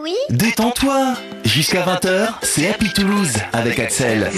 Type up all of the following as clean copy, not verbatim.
Oui. Détends-toi. Jusqu'à 20h, c'est Happy Toulouse avec Axel.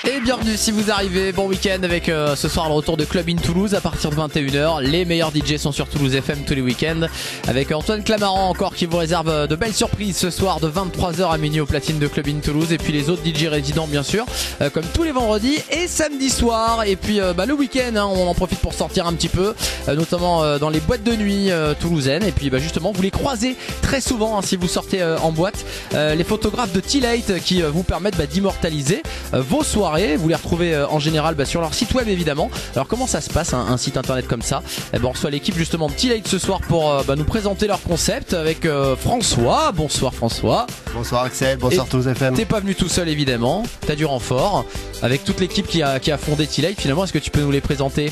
Et bienvenue si vous arrivez, bon week-end avec ce soir le retour de Club in Toulouse à partir de 21h. Les meilleurs DJ sont sur Toulouse FM tous les week-ends avec Antoine Clamaran encore qui vous réserve de belles surprises ce soir de 23h à minuit au platine de Club in Toulouse. Et puis les autres DJ résidents bien sûr, comme tous les vendredis et samedi soir. Et puis le week-end on en profite pour sortir un petit peu, notamment dans les boîtes de nuit toulousaines. Et puis justement vous les croisez très souvent si vous sortez en boîte, les photographes de T-Late qui vous permettent d'immortaliser vos soirées. Vous les retrouvez en général sur leur site web évidemment. Alors comment ça se passe un site internet comme ça? On reçoit l'équipe justement de T-Late ce soir pour nous présenter leur concept avec François. Bonsoir François. Bonsoir Axel, bonsoir Toulouse FM. T'es pas venu tout seul évidemment, t'as du renfort avec toute l'équipe qui a fondé T-Late finalement. Est-ce que tu peux nous les présenter?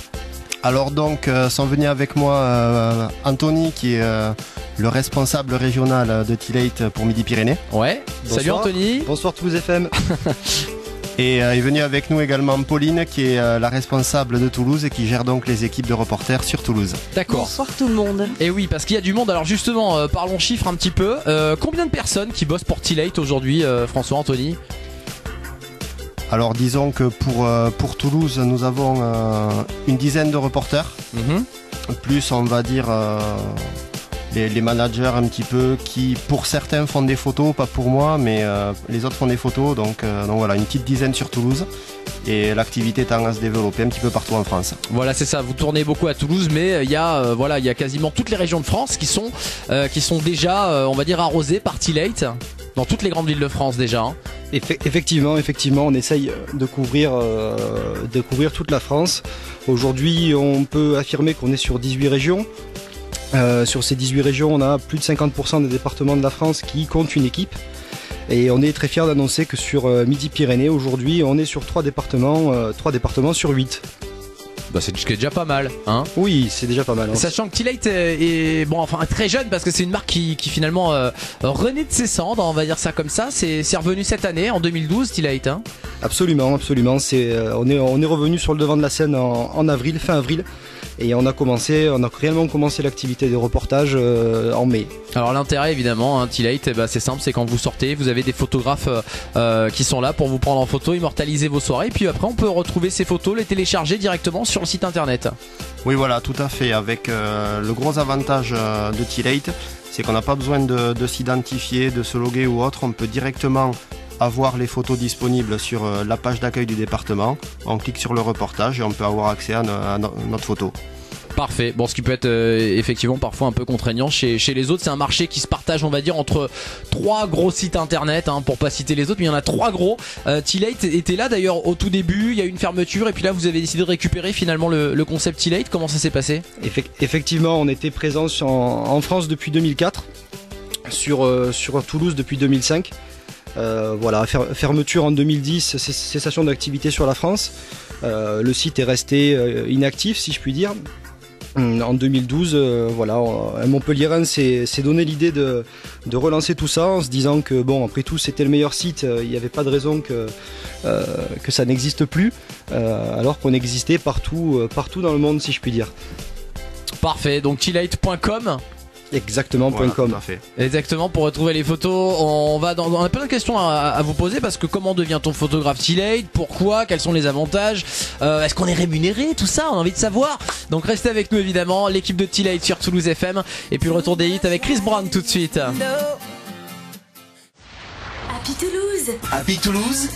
Alors donc sont venus avec moi Anthony qui est le responsable régional de T-Late pour Midi-Pyrénées. Ouais, bonsoir. Salut Anthony. Bonsoir Toulouse FM. Et est venue avec nous également Pauline qui est la responsable de Toulouse et qui gère donc les équipes de reporters sur Toulouse. D'accord. Bonsoir tout le monde. Et oui, parce qu'il y a du monde. Alors justement, parlons chiffres un petit peu. Combien de personnes qui bossent pour T-Late aujourd'hui, François, Anthony? Alors disons que pour Toulouse, nous avons une dizaine de reporters. Plus on va dire les managers un petit peu qui pour certains font des photos, pas pour moi, mais les autres font des photos. Donc voilà, une petite dizaine sur Toulouse. Et l'activité tend à se développer un petit peu partout en France. Voilà, c'est ça, vous tournez beaucoup à Toulouse, mais il y a quasiment toutes les régions de France qui sont déjà, on va dire, arrosées par T-Late. Dans toutes les grandes villes de France déjà. Effectivement, on essaye de couvrir toute la France. Aujourd'hui, on peut affirmer qu'on est sur 18 régions. Sur ces 18 régions, on a plus de 50% des départements de la France qui comptent une équipe. Et on est très fiers d'annoncer que sur Midi-Pyrénées, aujourd'hui, on est sur 3 départements sur 8. C'est déjà pas mal, hein. Oui, c'est déjà pas mal. Hein. Sachant que T-Late est très jeune parce que c'est une marque qui finalement renaît de ses cendres, on va dire ça comme ça. C'est revenu cette année, en 2012, T-Late. Hein. Absolument. On est revenu sur le devant de la scène en avril, fin avril. Et on a réellement commencé l'activité de reportage en mai. Alors l'intérêt évidemment, T-Late, c'est simple, c'est quand vous sortez, vous avez des photographes qui sont là pour vous prendre en photo, immortaliser vos soirées. Et puis après on peut retrouver ces photos, les télécharger directement sur le site internet. Oui voilà, tout à fait. Avec le gros avantage de T-Late, c'est qu'on n'a pas besoin de s'identifier, de se loguer ou autre. On peut directement avoir les photos disponibles sur la page d'accueil du département. On clique sur le reportage et on peut avoir accès à notre photo. Parfait. Bon, ce qui peut être effectivement parfois un peu contraignant chez les autres. C'est un marché qui se partage, on va dire, entre 3 gros sites internet, pour pas citer les autres, mais il y en a 3 gros. T-Late était là d'ailleurs au tout début, il y a eu une fermeture et puis là vous avez décidé de récupérer finalement le concept T-Late. Comment ça s'est passé? Effectivement, on était présents en France depuis 2004, sur Toulouse depuis 2005. Fermeture en 2010, cessation d'activité sur la France. Le site est resté inactif, si je puis dire. En 2012, un Montpellierin s'est donné l'idée de relancer tout ça en se disant que après tout c'était le meilleur site, il n'y avait pas de raison que ça n'existe plus, alors qu'on existait partout dans le monde, si je puis dire. Parfait, donc T-Late.com. Exactement, voilà, .com. Exactement, pour retrouver les photos. On a plein de questions à vous poser parce que comment devient-on photographe T-Late? Pourquoi? Quels sont les avantages? Est-ce qu'on est rémunéré? Tout ça, on a envie de savoir. Donc restez avec nous évidemment, l'équipe de T-Late sur Toulouse FM. Et puis le retour des hits avec Chris Brown tout de suite. Happy Toulouse. Happy Toulouse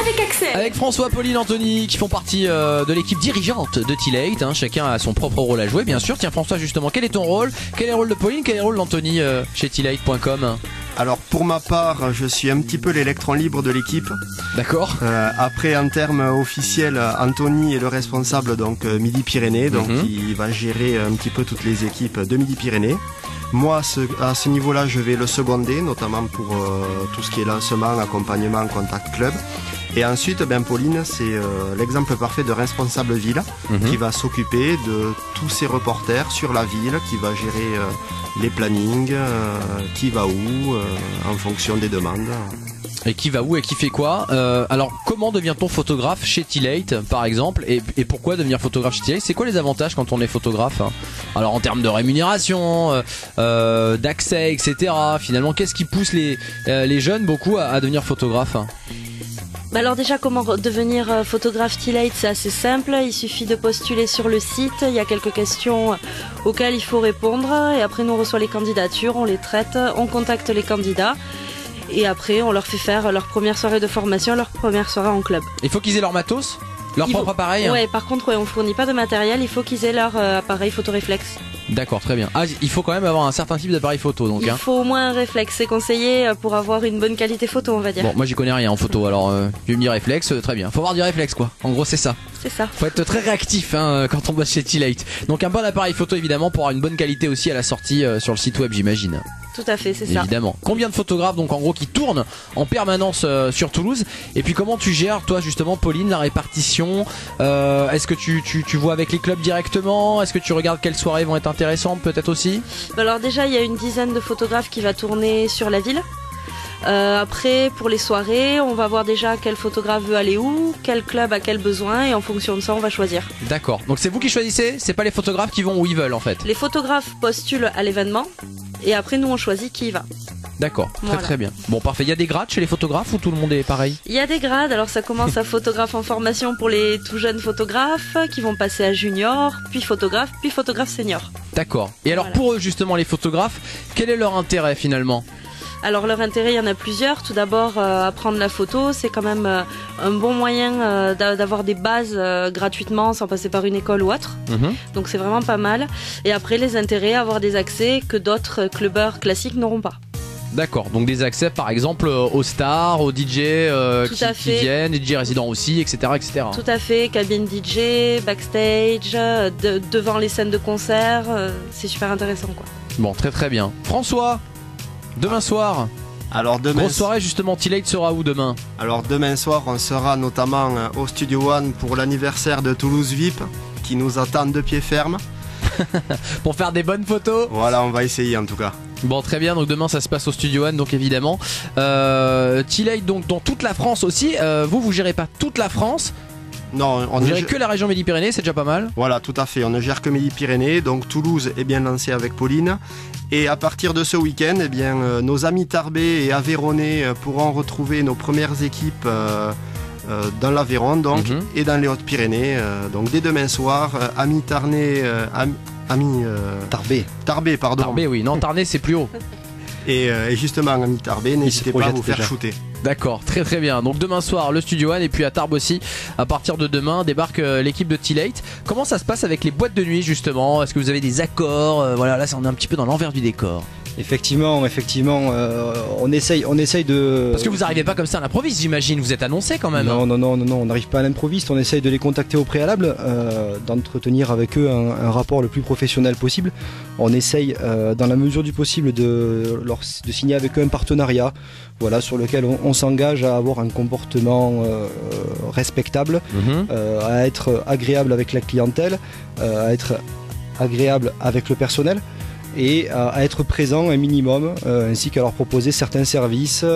Avec Axel. Avec François, Pauline, Anthony qui font partie de l'équipe dirigeante de T-Late. Chacun a son propre rôle à jouer bien sûr. Tiens François, justement, quel est ton rôle? Quel est le rôle de Pauline? Quel est le rôle d'Anthony chez T-Late.com? Alors pour ma part, je suis un petit peu l'électron libre de l'équipe. D'accord. Après en termes officiels, Anthony est le responsable donc Midi-Pyrénées, donc il va gérer un petit peu toutes les équipes de Midi-Pyrénées. Moi, à ce niveau-là, je vais le seconder, notamment pour tout ce qui est lancement, accompagnement, contact club. Et ensuite, Pauline, c'est l'exemple parfait de responsable ville qui va s'occuper de tous ces reporters sur la ville, qui va gérer les plannings, qui va où, en fonction des demandes. Et qui va où et qui fait quoi. Alors comment devient-on photographe chez T-Late par exemple, et pourquoi devenir photographe chez T-Late? C'est quoi les avantages quand on est photographe, hein? Alors en termes de rémunération, d'accès, etc. Finalement, qu'est-ce qui pousse les jeunes beaucoup à devenir photographe, hein? Alors déjà, comment devenir photographe T-Late? C'est assez simple, il suffit de postuler sur le site, il y a quelques questions auxquelles il faut répondre, et après nous on reçoit les candidatures, on les traite, on contacte les candidats, et après on leur fait faire leur première soirée de formation, leur première soirée en club. Il faut qu'ils aient leur matos, leur propre appareil, hein? Ouais, par contre on fournit pas de matériel, il faut qu'ils aient leur appareil photoréflexe. D'accord, très bien. Ah, il faut quand même avoir un certain type d'appareil photo, donc. Il faut au moins un réflexe, c'est conseillé pour avoir une bonne qualité photo, on va dire. Bon, moi j'y connais rien en photo, alors tu me dis réflexe, très bien. Faut avoir du réflexe, quoi. En gros, c'est ça. C'est ça. Faut être très réactif, hein, quand on bosse chez T-Late. Donc un bon appareil photo évidemment pour avoir une bonne qualité aussi à la sortie sur le site web, j'imagine. Tout à fait, c'est ça. Évidemment. Combien de photographes donc en gros qui tournent en permanence sur Toulouse? Et puis comment tu gères toi justement, Pauline, la répartition? Est-ce que tu vois avec les clubs directement? Est-ce que tu regardes quelles soirées vont être intéressantes peut-être aussi? Alors déjà il y a une dizaine de photographes qui va tourner sur la ville. Après pour les soirées on va voir déjà quel photographe veut aller où, quel club a quel besoin, et en fonction de ça on va choisir. D'accord, donc c'est vous qui choisissez, c'est pas les photographes qui vont où ils veulent en fait? Les photographes postulent à l'événement et après nous on choisit qui y va. D'accord, très voilà. très bien. Bon parfait, il y a des grades chez les photographes ou tout le monde est pareil? Il y a des grades, alors ça commence à photographe en formation pour les tout jeunes photographes qui vont passer à junior, puis photographe senior. D'accord, et alors voilà. Pour eux justement les photographes, quel est leur intérêt finalement? Alors leur intérêt, il y en a plusieurs. Tout d'abord, apprendre la photo, c'est quand même un bon moyen d'avoir des bases gratuitement sans passer par une école ou autre. Donc c'est vraiment pas mal. Et après, les intérêts, avoir des accès que d'autres clubbers classiques n'auront pas. D'accord, donc des accès par exemple aux stars, aux DJ qui viennent, DJ résidents aussi, etc., etc. Tout à fait, cabine DJ, backstage, devant les scènes de concert, c'est super intéressant quoi. Bon, très très bien. François, demain soir. Alors demain, grosse soirée justement, T-Late sera où demain? Alors demain soir, on sera notamment au Studio One pour l'anniversaire de Toulouse VIP qui nous attend de pied ferme. Pour faire des bonnes photos. Voilà, on va essayer en tout cas. Bon, très bien, donc demain ça se passe au Studio One, donc évidemment. T-Late donc dans toute la France aussi. Vous gérez pas toute la France? Non, on ne gère que la région Midi-Pyrénées, c'est déjà pas mal. Voilà, tout à fait, on ne gère que Midi-Pyrénées, donc Toulouse est bien lancé avec Pauline. Et à partir de ce week-end, eh bien, nos amis tarbais et aveyronnais pourront retrouver nos premières équipes dans l'Aveyron donc, et dans les Hautes-Pyrénées. Donc dès demain soir, amis Tarnais, Tarbais, pardon. Tarbais, oui, non, Tarnais c'est plus haut. Et justement, amis Tarbais, n'hésitez pas à vous faire shooter. D'accord, très très bien. Donc demain soir, le Studio One, et puis à Tarbes aussi, à partir de demain, débarque l'équipe de T-Late. Comment ça se passe avec les boîtes de nuit justement? Est-ça que vous avez des accords? Voilà, là on est un petit peu dans l'envers du décor. Effectivement, on essaye de... Parce que vous arrivez pas comme ça à l'improviste, j'imagine, vous êtes annoncé quand même. Non, on n'arrive pas à l'improviste, on essaye de les contacter au préalable, d'entretenir avec eux un rapport le plus professionnel possible. On essaye, dans la mesure du possible, de signer avec eux un partenariat, voilà, sur lequel on s'engage à avoir un comportement respectable, à être agréable avec la clientèle, à être agréable avec le personnel, et à être présent un minimum, ainsi qu'à leur proposer certains services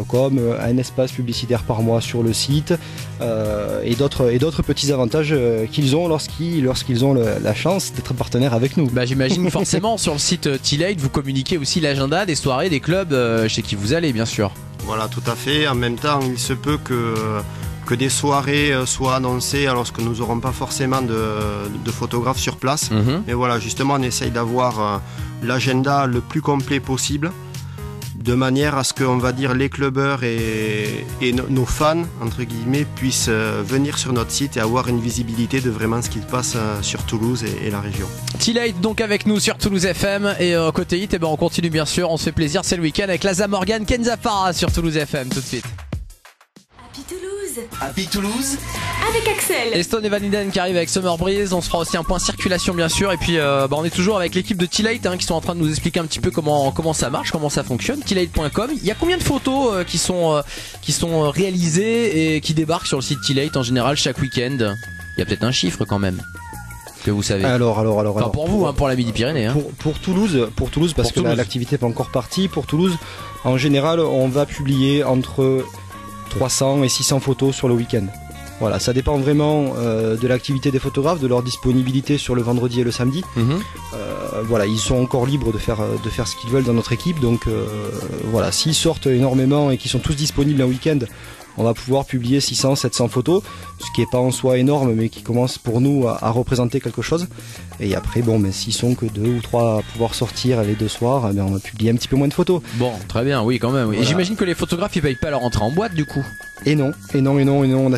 comme un espace publicitaire par mois sur le site et d'autres petits avantages qu'ils ont lorsqu'ils ont la chance d'être partenaires avec nous. Bah, j'imagine forcément sur le site T-Late vous communiquez aussi l'agenda des soirées, des clubs chez qui vous allez bien sûr. Voilà, tout à fait. En même temps, il se peut que des soirées soient annoncées alors que nous n'aurons pas forcément de photographes sur place. Mais voilà, justement, on essaye d'avoir l'agenda le plus complet possible, de manière à ce que, on va dire, les clubbers et nos fans, entre guillemets, puissent venir sur notre site et avoir une visibilité de vraiment ce qui se passe sur Toulouse et la région. T-Late donc avec nous sur Toulouse FM, et côté hit, on continue bien sûr, on se fait plaisir, c'est le week-end avec Laza Morgan, Kenza Farah sur Toulouse FM tout de suite. Happy Toulouse avec Axel et Stone et Van Linden qui arrivent avec Summer Breeze. On se fera aussi un point circulation bien sûr. Et puis on est toujours avec l'équipe de T-Late qui sont en train de nous expliquer un petit peu comment ça marche, comment ça fonctionne. T-Late.com. Il y a combien de photos qui sont réalisées et qui débarquent sur le site T-Late en général chaque week-end? Il y a peut-être un chiffre quand même. que vous savez? Alors, Enfin, pour vous, pour la Midi-Pyrénées. Pour Toulouse, parce que l'activité n'est pas encore partie. Pour Toulouse, en général, on va publier entre 300 et 600 photos sur le week-end. Voilà, ça dépend vraiment de l'activité des photographes, de leur disponibilité sur le vendredi et le samedi. Voilà, ils sont encore libres de faire ce qu'ils veulent dans notre équipe. Donc voilà, s'ils sortent énormément et qu'ils sont tous disponibles un week-end, on va pouvoir publier 600, 700 photos, ce qui n'est pas en soi énorme, mais qui commence pour nous à représenter quelque chose. Et après, s'ils sont que 2 ou 3 à pouvoir sortir les 2 soirs, on va publier un petit peu moins de photos. Bon, très bien, oui, quand même. Oui. Voilà. Et j'imagine que les photographes, ils payent pas leur entrée en boîte, du coup. Et non.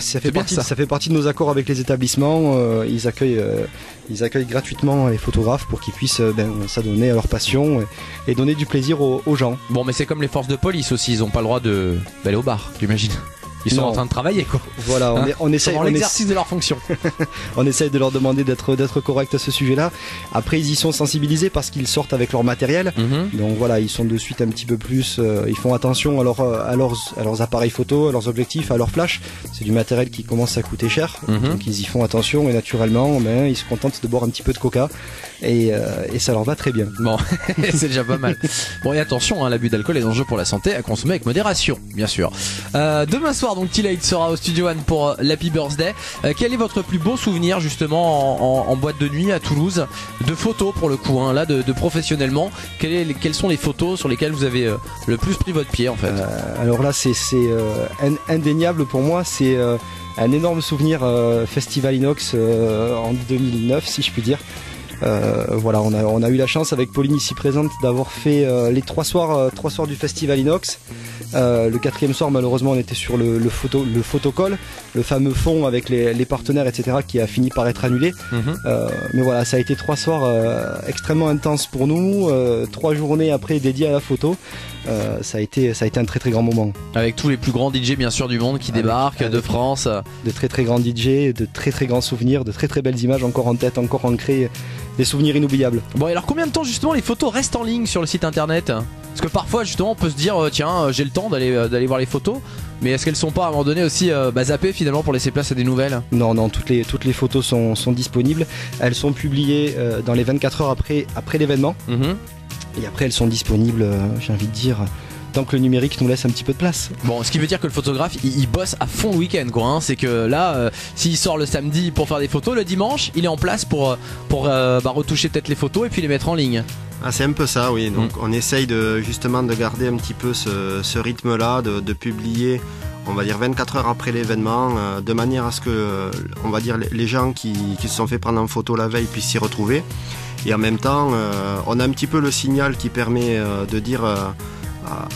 Ça fait partie de nos accords avec les établissements. Ils accueillent gratuitement les photographes pour qu'ils puissent s'adonner à leur passion et donner du plaisir aux gens. Bon, mais c'est comme les forces de police aussi, ils ont pas le droit d'aller au bar, j'imagine. Ils sont en train de travailler, quoi. Voilà, on essaie dans l'exercice de leur fonction. On essaie de leur demander d'être correct à ce sujet-là. Après, ils y sont sensibilisés parce qu'ils sortent avec leur matériel. Donc voilà, ils sont de suite un petit peu plus. Ils font attention à leurs appareils photo, à leurs objectifs, à leurs flashs. C'est du matériel qui commence à coûter cher. Donc ils y font attention et naturellement, ils se contentent de boire un petit peu de coca et ça leur va très bien. Bon, c'est déjà pas mal. Bon, et attention, l'abus d'alcool est dangereux pour la santé, à consommer avec modération, bien sûr. Demain soir, donc T-Late sera au Studio One pour l'Happy Birthday. Quel est votre plus beau souvenir justement en boîte de nuit à Toulouse, de photos pour le coup, là de professionnellement? Quelles sont les photos sur lesquelles vous avez le plus pris votre pied en fait? Alors là c'est indéniable pour moi, c'est un énorme souvenir Festival Inox en 2009 si je puis dire. Voilà, on a eu la chance avec Pauline ici présente d'avoir fait les 3 soirs du Festival Inox. Le 4e soir, malheureusement, on était sur le photocall, le fameux fond avec les partenaires, etc., qui a fini par être annulé. Mais voilà, ça a été 3 soirs extrêmement intenses pour nous, 3 journées après dédiées à la photo. Ça a été un très très grand moment. Avec tous les plus grands DJ bien sûr du monde qui débarquent de France. De très très grands DJ, de très très grands souvenirs, de très très belles images encore en tête, encore ancrées, des souvenirs inoubliables. Bon, et alors combien de temps justement les photos restent en ligne sur le site internet? Parce que parfois justement on peut se dire tiens j'ai le temps d'aller voir les photos, mais est-ce qu'elles sont pas à un moment donné aussi zappées finalement pour laisser place à des nouvelles? Non, toutes les photos sont disponibles. Elles sont publiées dans les 24 heures après l'événement. Et après elles sont disponibles, j'ai envie de dire, tant que le numérique nous laisse un petit peu de place. Bon, ce qui veut dire que le photographe il bosse à fond le week-end quoi, c'est que là s'il sort le samedi pour faire des photos, le dimanche il est en place pour retoucher peut-être les photos et puis les mettre en ligne. C'est un peu ça, oui. Donc on essaye justement de garder un petit peu ce rythme-là, de publier, on va dire 24 heures après l'événement, de manière à ce que, on va dire, les gens qui se sont fait prendre en photo la veille puissent s'y retrouver. Et en même temps, on a un petit peu le signal qui permet de dire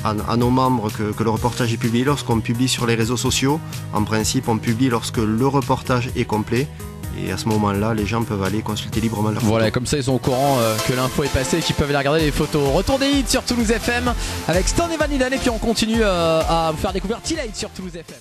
à nos membres que le reportage est publié. Lorsqu'on publie sur les réseaux sociaux, en principe, on publie lorsque le reportage est complet. Et à ce moment-là, les gens peuvent aller consulter librement leurs photos. Voilà, comme ça ils sont au courant que l'info est passée et qu'ils peuvent aller regarder les photos. Retour des hits sur Toulouse FM avec Stan et Van Halen. Et puis on continue à vous faire découvrir T-Late sur Toulouse FM.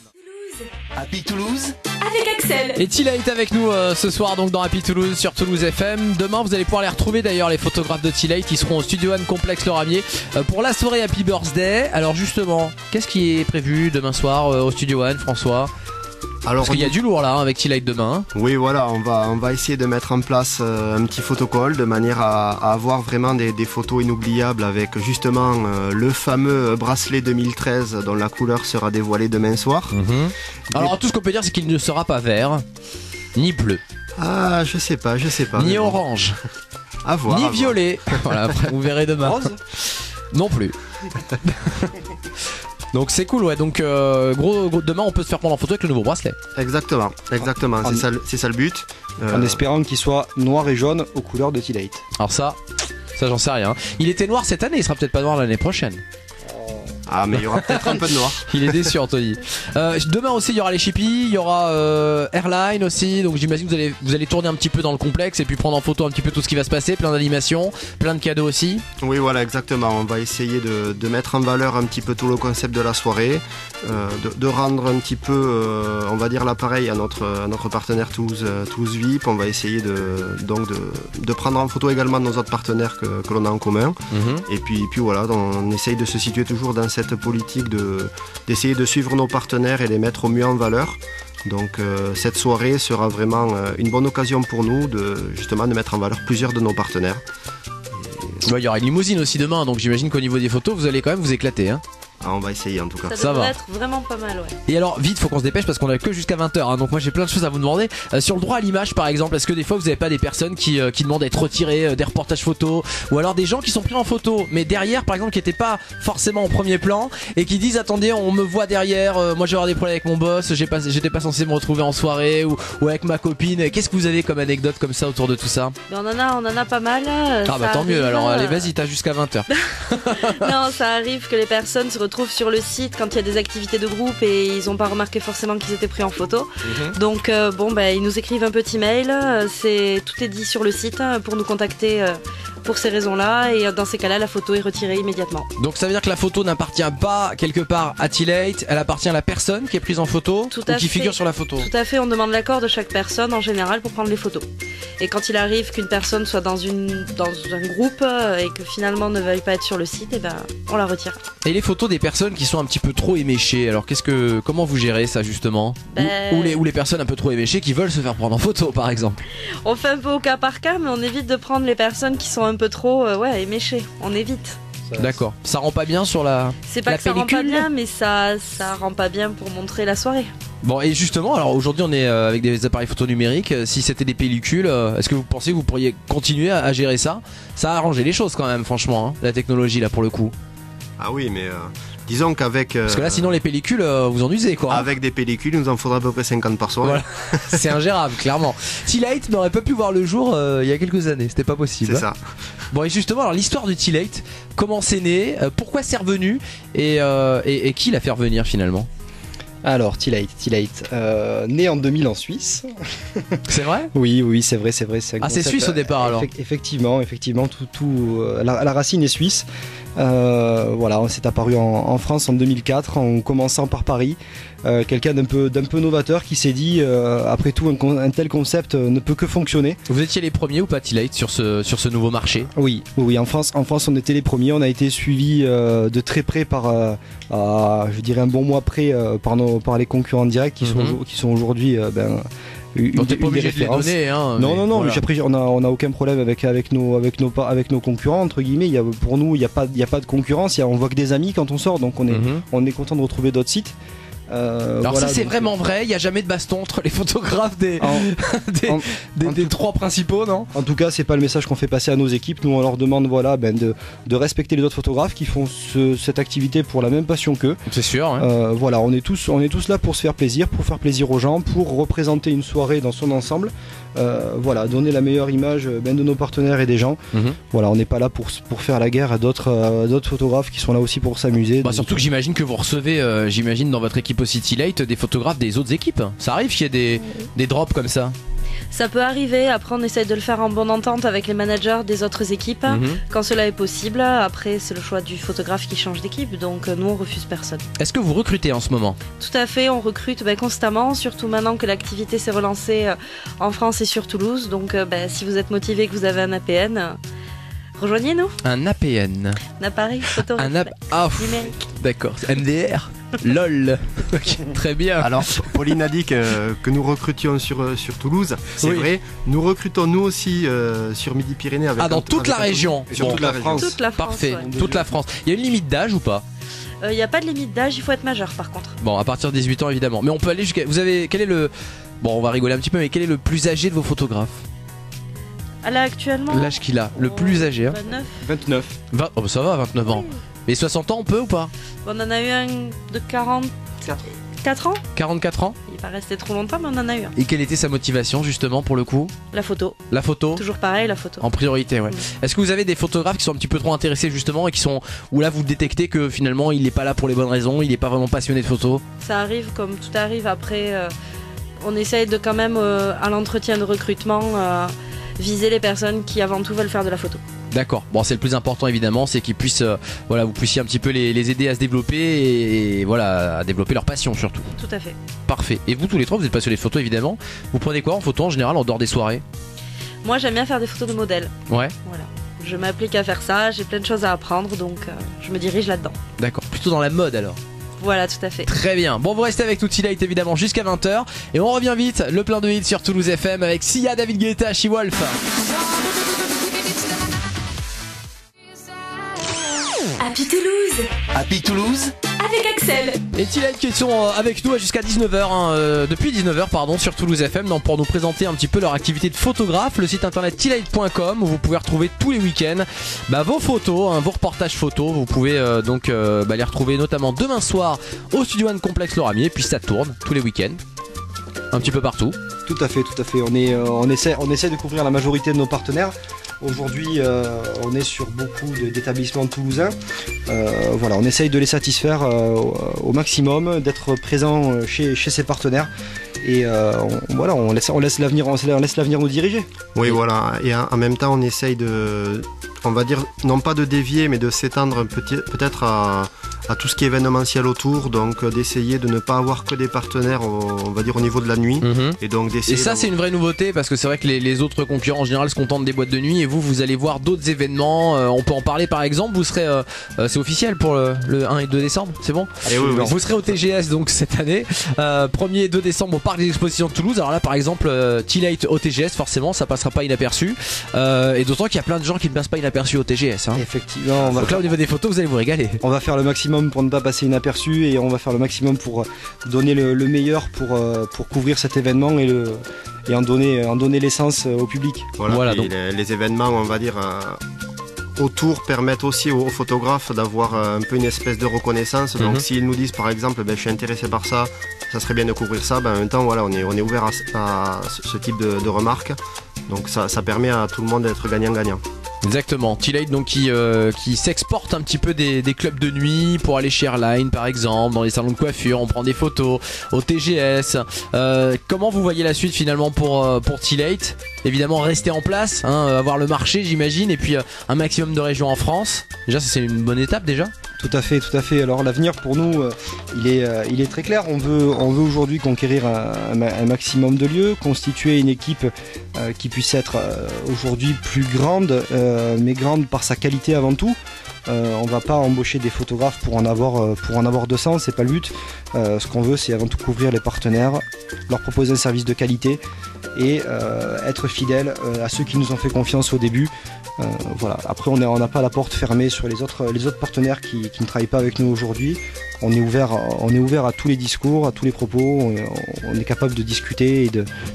Happy Toulouse avec Axel. Et T-Late avec nous ce soir donc dans Happy Toulouse sur Toulouse FM. Demain vous allez pouvoir les retrouver d'ailleurs, les photographes de T-Late. Ils seront au Studio One Complexe Le Ramier pour la soirée Happy Birthday. Alors justement, qu'est-ce qui est prévu demain soir au Studio One, François? Alors, parce qu'il y a du lourd là avec T-Late demain. Oui, voilà, on va essayer de mettre en place un petit photocall de manière à avoir vraiment des photos inoubliables avec justement le fameux bracelet 2013 dont la couleur sera dévoilée demain soir. Alors tout ce qu'on peut dire c'est qu'il ne sera pas vert, ni bleu. Ah, je sais pas. Ni orange. À voir. Ni violet. Voilà, après vous verrez demain. Rose ? Non plus. Donc c'est cool, ouais. Donc gros, demain on peut se faire prendre en photo avec le nouveau bracelet. Exactement. C'est ça le but. En espérant qu'il soit noir et jaune aux couleurs de T-Late. Alors ça j'en sais rien. Il était noir cette année, il sera peut-être pas noir l'année prochaine. Ah, mais il y aura peut-être un peu de noir. Il est déçu, Anthony. Demain aussi, il y aura les chippies, il y aura Airline aussi. Donc j'imagine que vous allez tourner un petit peu dans le complexe et puis prendre en photo un petit peu tout ce qui va se passer. Plein d'animations, plein de cadeaux aussi. Oui, voilà, exactement. On va essayer de mettre en valeur un petit peu tout le concept de la soirée, de rendre un petit peu, on va dire, l'appareil à notre partenaire Toulouse VIP. On va essayer de prendre en photo également nos autres partenaires que l'on a en commun. Et puis voilà, on essaye de se situer toujours dans cette politique d'essayer de suivre nos partenaires et les mettre au mieux en valeur. Donc cette soirée sera vraiment une bonne occasion pour nous justement de mettre en valeur plusieurs de nos partenaires. Il y aura une limousine aussi demain, donc j'imagine qu'au niveau des photos, vous allez quand même vous éclater. Hein. Ah, on va essayer en tout cas. Ça devrait va être vraiment pas mal, ouais. Et alors vite, faut qu'on se dépêche parce qu'on a que jusqu'à 20h hein, donc moi j'ai plein de choses à vous demander. Sur le droit à l'image par exemple, est-ce que des fois vous avez pas des personnes qui demandent à être retirées des reportages photos, ou alors des gens qui sont pris en photo mais derrière par exemple qui étaient pas forcément en premier plan et qui disent attendez on me voit derrière, moi je vais avoir des problèmes avec mon boss, j'étais pas censé me retrouver en soirée ou avec ma copine. Qu'est-ce que vous avez comme anecdote comme ça autour de tout ça? On en a pas mal. Ah bah tant mieux, alors allez vas-y, t'as jusqu'à 20h. Non, ça arrive que les personnes se retrouvent sur le site quand il y a des activités de groupe et ils n'ont pas remarqué forcément qu'ils étaient pris en photo. Donc ils nous écrivent un petit mail, tout est dit sur le site pour nous contacter pour ces raisons-là, et dans ces cas-là la photo est retirée immédiatement. Donc ça veut dire que la photo n'appartient pas quelque part à T-Late, elle appartient à la personne qui est prise en photo ou qui figure sur la photo. Tout à fait, on demande l'accord de chaque personne en général pour prendre les photos. Et quand il arrive qu'une personne soit dans un groupe et que finalement ne veuille pas être sur le site, on la retire. Et les photos des personnes qui sont un petit peu trop éméchées, alors comment vous gérez ça justement? Ou les personnes un peu trop éméchées qui veulent se faire prendre en photo par exemple? On fait un peu au cas par cas, mais on évite de prendre les personnes qui sont un peu trop éméchées. On évite. D'accord. Ça rend pas bien sur la C'est pas la que ça rend pellicule, pas bien, mais ça rend pas bien pour montrer la soirée. Bon, et justement, alors aujourd'hui on est avec des appareils photo numériques. Si c'était des pellicules, est-ce que vous pensez que vous pourriez continuer à gérer ça? Ça a arrangé les choses quand même, franchement, hein, la technologie là pour le coup. Ah oui, mais disons qu'avec... Parce que là sinon les pellicules, vous en usez quoi. Avec des pellicules, il nous en faudra à peu près 50 par soirée. Voilà. C'est ingérable, clairement. T-Late n'aurait pas pu voir le jour il y a quelques années, c'était pas possible. C'est ça. Bon, et justement, alors l'histoire de T-Late, comment c'est né, pourquoi c'est revenu, et qui l'a fait revenir finalement? Alors, T-Late, né en 2000 en Suisse. C'est vrai? Oui, c'est vrai. Ah, c'est suisse au départ alors? Effectivement, la racine est suisse. On s'est apparu en France en 2004 en commençant par Paris. Quelqu'un d'un peu novateur qui s'est dit après tout un tel concept ne peut que fonctionner. Vous étiez les premiers ou pas T-Late sur ce nouveau marché? Oui, en France on était les premiers. On a été suivis de très près par je dirais un bon mois près par les concurrents directs qui sont aujourd'hui Donc t'es pas obligé de les donner, hein. Non, voilà. mais après on a aucun problème avec nos concurrents entre guillemets. Pour nous il y a pas de concurrence. On voit que des amis quand on sort, donc on est content de retrouver d'autres sites. Alors ça c'est vraiment vrai, il n'y a jamais de baston entre les photographes des trois principaux, non? En tout cas c'est pas le message qu'on fait passer à nos équipes. Nous on leur demande de respecter les autres photographes qui font cette activité pour la même passion qu'eux. C'est sûr, hein. On est tous là pour se faire plaisir, pour faire plaisir aux gens, pour représenter une soirée dans son ensemble. Donner la meilleure image de nos partenaires et des gens. On n'est pas là pour faire la guerre à d'autres photographes qui sont là aussi pour s'amuser. Surtout que j'imagine que vous recevez dans votre équipe aussi T-Late des photographes des autres équipes. Ça arrive qu'il y ait des drops comme ça? Ça peut arriver, après on essaye de le faire en bonne entente avec les managers des autres équipes quand cela est possible. Après c'est le choix du photographe qui change d'équipe, donc nous on refuse personne. Est-ce que vous recrutez en ce moment? Tout à fait, on recrute constamment, surtout maintenant que l'activité s'est relancée en France et sur Toulouse. Donc si vous êtes motivé, que vous avez un APN, rejoignez-nous. Un APN? Un appareil photo numérique. D'accord, MDR. LOL. Okay, très bien. Alors Pauline a dit que nous recrutions sur Toulouse. C'est vrai. Nous recrutons nous aussi sur Midi-Pyrénées. Dans toute la région. Sur toute la France. Parfait. Toute la France. Il y a une limite d'âge ou pas? Il n'y a pas de limite d'âge, il faut être majeur par contre. Bon, à partir de 18 ans évidemment. Mais on peut aller jusqu'à... Quel est le... Bon, on va rigoler un petit peu, mais quel est le plus âgé de vos photographes? Là actuellement, l'âge qu'il a, le plus âgé, hein. 29. Oh, ça va, 29 ans. Mais 60 ans on peut ou pas? On en a eu un de 44 ans. 44 ans? Il va rester trop longtemps, mais on en a eu un. Et quelle était sa motivation justement pour le coup? La photo. La photo? Toujours pareil, la photo. En priorité, ouais. Est-ce que vous avez des photographes qui sont un petit peu trop intéressés justement et où là vous détectez que finalement il n'est pas là pour les bonnes raisons, il n'est pas vraiment passionné de photo? Ça arrive comme tout arrive. Après, on essaye de quand même à l'entretien de recrutement viser les personnes qui avant tout veulent faire de la photo. D'accord. Bon, c'est le plus important évidemment, c'est qu'ils puissent, vous puissiez un petit peu les aider à se développer et à développer leur passion surtout. Tout à fait. Parfait. Et vous tous les trois, vous êtes passionnés de photos évidemment. Vous prenez quoi en photo en général en dehors des soirées? Moi, j'aime bien faire des photos de modèles. Ouais. Voilà. Je m'applique à faire ça. J'ai plein de choses à apprendre, donc je me dirige là-dedans. D'accord. Plutôt dans la mode alors? Voilà, tout à fait. Très bien. Bon, vous restez avec tout T-Light évidemment jusqu'à 20h. Et on revient vite, le plein de hits sur Toulouse FM avec Sia, David Guetta, She-Wolf. Happy Toulouse. Happy Toulouse Avec Axel. Et T-Light qui sont avec nous jusqu'à 19h, depuis 19h pardon, sur Toulouse FM, donc pour nous présenter un petit peu leur activité de photographe, le site internet tlight.com où vous pouvez retrouver tous les week-ends vos photos, vos reportages photos. Vous pouvez les retrouver notamment demain soir au Studio One Complexe Loramier, puis ça tourne tous les week-ends, un petit peu partout. Tout à fait. On essaie de couvrir la majorité de nos partenaires. Aujourd'hui, on est sur beaucoup d'établissements toulousains. On essaye de les satisfaire au maximum, d'être présent chez ses partenaires. Et on laisse l'avenir nous diriger. Oui, voilà. Et en même temps, on essaye on va dire, non pas de dévier, mais de s'étendre peut-être à tout ce qui est événementiel autour, donc d'essayer de ne pas avoir que des partenaires, on va dire, au niveau de la nuit. Et donc d'essayer. Et ça, c'est une vraie nouveauté parce que c'est vrai que les autres concurrents en général se contentent des boîtes de nuit et vous allez voir d'autres événements. On peut en parler par exemple. Vous serez, c'est officiel pour le 1 et 2 décembre, c'est bon? Allez, oui. Vous serez au TGS donc cette année, 1er et 2 décembre au Parc des Expositions de Toulouse. Alors là, par exemple, T-Light au TGS, forcément, ça passera pas inaperçu. Et d'autant qu'il y a plein de gens qui ne passent pas inaperçu au TGS. Effectivement. Donc là, au niveau des photos, vous allez vous régaler. On va faire le maximum pour ne pas passer inaperçu et on va faire le maximum pour donner le meilleur pour couvrir cet événement et en donner l'essence au public. Voilà donc les événements, on va dire, autour permettent aussi aux photographes d'avoir un peu une espèce de reconnaissance. Donc s'ils nous disent par exemple je suis intéressé par ça, ça serait bien de couvrir ça, en même temps voilà, on est ouvert à ce type de remarques. Donc ça permet à tout le monde d'être gagnant-gagnant. Exactement, T-Light donc qui s'exporte un petit peu des clubs de nuit pour aller chez Airline par exemple, dans les salons de coiffure, on prend des photos au TGS. Comment vous voyez la suite finalement pour T-Light? Évidemment rester en place, avoir le marché j'imagine, et puis un maximum de régions en France. Déjà ça c'est une bonne étape déjà. Tout à fait. Alors l'avenir pour nous, il est très clair. On veut aujourd'hui conquérir un maximum de lieux, constituer une équipe qui puisse être aujourd'hui plus grande, mais grande par sa qualité avant tout. On va pas embaucher des photographes pour en avoir 200, c'est pas le but. Ce qu'on veut, c'est avant tout couvrir les partenaires, leur proposer un service de qualité et être fidèle à ceux qui nous ont fait confiance au début. Après on n'a pas la porte fermée sur les autres partenaires qui ne travaillent pas avec nous aujourd'hui. On est ouvert à tous les discours, à tous les propos. On est capable de discuter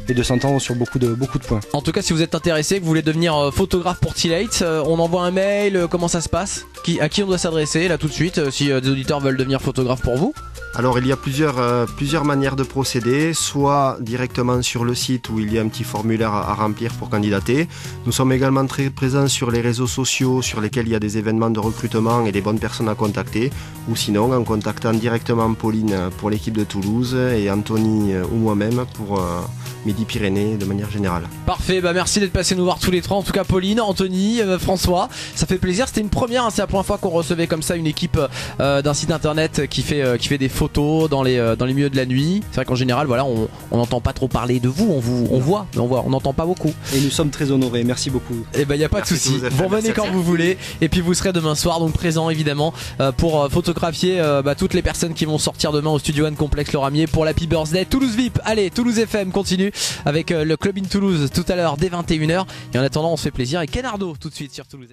et de s'entendre sur beaucoup de points. En tout cas, si vous êtes intéressé, que vous voulez devenir photographe pour T-Light, on envoie un mail. Comment ça se passe? À qui on doit s'adresser là tout de suite si des auditeurs veulent devenir photographe pour vous? Alors il y a plusieurs manières de procéder, soit directement sur le site où il y a un petit formulaire à remplir pour candidater. Nous sommes également très présents sur les réseaux sociaux sur lesquels il y a des événements de recrutement et des bonnes personnes à contacter, ou sinon en contactant directement Pauline pour l'équipe de Toulouse et Anthony ou moi-même pour Midi-Pyrénées de manière générale. Parfait, merci d'être passé nous voir tous les trois. En tout cas Pauline, Anthony, François, ça fait plaisir. C'était une première, c'est la première fois qu'on recevait comme ça une équipe d'un site internet qui fait des photos dans les milieux de la nuit. C'est vrai qu'en général on n'entend pas trop parler de vous, on voit, mais on n'entend pas beaucoup. Et nous sommes très honorés, merci beaucoup. Et il n'y a pas de souci, vous revenez quand vous voulez. Et puis vous serez demain soir donc présent évidemment pour photographier toutes les personnes qui vont sortir demain au Studio One Complexe Loramier pour l'Happy Birthday Toulouse VIP. Allez, Toulouse FM continue avec le Club in Toulouse tout à l'heure dès 21h. Et en attendant on se fait plaisir avec Kenardo tout de suite sur Toulouse.